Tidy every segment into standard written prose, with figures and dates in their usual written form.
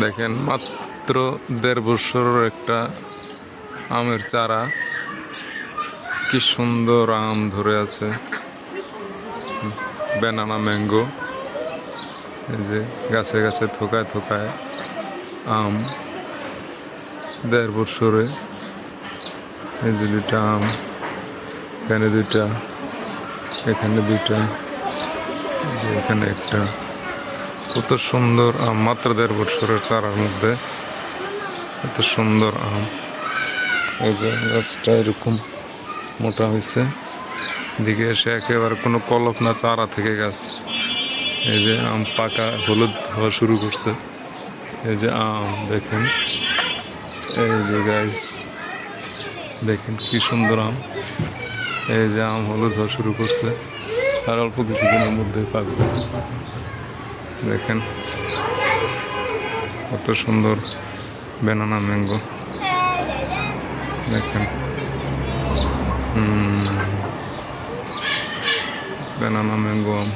দেখেন মাত্র 1.5 বছরের একটা আমের চারা, কি সুন্দর আম ধরে আছে। ব্যানানা ম্যাঙ্গো, এই যে গাছে গাছে থোকায় থোকায় আম। 1.5 বছরে এই যে 2টা আম, এখানে 2টা, এখানে 2টা, এখানে একটা। কত সুন্দর আম, মাত্র 1.5 বছরের চারার মধ্যে এত সুন্দর আম। এই যে গাছটা এরকম মোটা হয়েছে, দিকে এসে একেবারে কোনো কলপ না, চারা থেকে গাছ। এই যে আম পাকা হলুদ হওয়া শুরু করছে। এই যে আম দেখেন, এই যে গাছ দেখেন কি সুন্দর আম। এই যে আম হলুদ হওয়া শুরু করছে, আর অল্প কিছুদিনের মধ্যে পাকবে। দেখেন কত সুন্দর ব্যানানা ম্যাঙ্গো। দেখেন ব্যানানা ম্যাঙ্গো আম,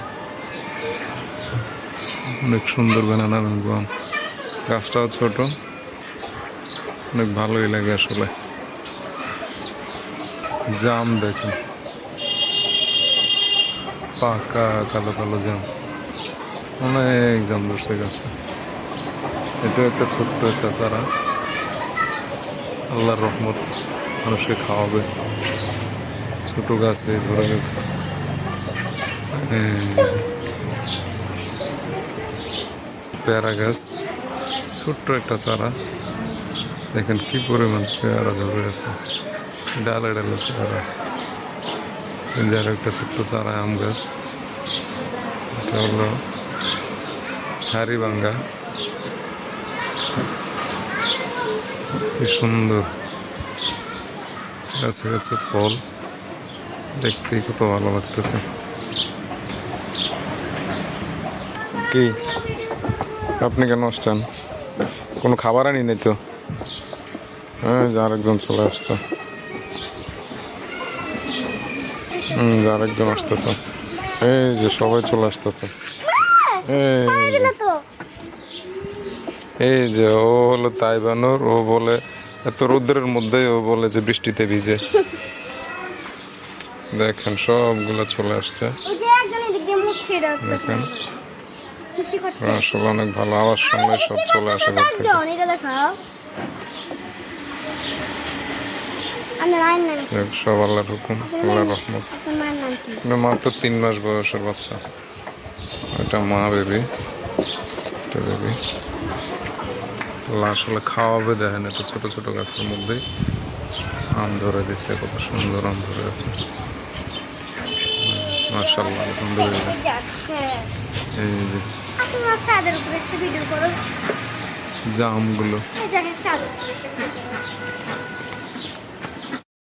অনেক সুন্দর ব্যানানা ম্যাঙ্গো আম। গাছটাও ছোট, অনেক ভালোই লাগে আসলে। জাম দেখেন, পাকা কালো কালো জাম, অনেক জাম ধরছে গাছে। এটা একটা ছোট্ট একটা চারা, আল্লাহর রহমত, মানুষকে খাওয়াবে। ছোট গাছে ধরে গেছে। পেয়ারা গাছ, ছোট্ট একটা চারা, দেখেন কি পরিমাণ পেয়ারা ধরে আছে, ডালে ডালে পেয়ারা। যার একটা ছোট্ট চারা আম গাছ, এটা হলো হাড়িভাঙ্গা। কি সুন্দর গাছে গাছে ফল, দেখতেই কত ভালো লাগতেছে। কি আপনি কেন আসছেন? কোনো খাবার আনি নাই তো? হ্যাঁ, আরেকজন চলে আসছে। আরেকজন আসতেছে, এই যে সবাই চলে আসতেছে। এই যে ও হলো তাইবানুর, ও বলে এত রৌদ্রের মধ্যে ও বলে যে বৃষ্টিতে ভিজে। দেখেন সবগুলো চলে আসছে। দেখেন আসলে অনেক ভালো, আওয়াজ শুনলে সব চলে আসে ঘর থেকে। সব আল্লাহর হুকুম, আল্লাহর রহমত। মাত্র 3 মাস বয়সের বাচ্চা, এটা মা বেবি, এটা বেবি। আসলে খাওয়াবে, দেখেন এত ছোট ছোট গাছের মধ্যেই আম ধরে দিচ্ছে, কত সুন্দর আম ধরে আছে। মাশাআল্লাহ, আলহামদুলিল্লাহ। এই যে জামগুলো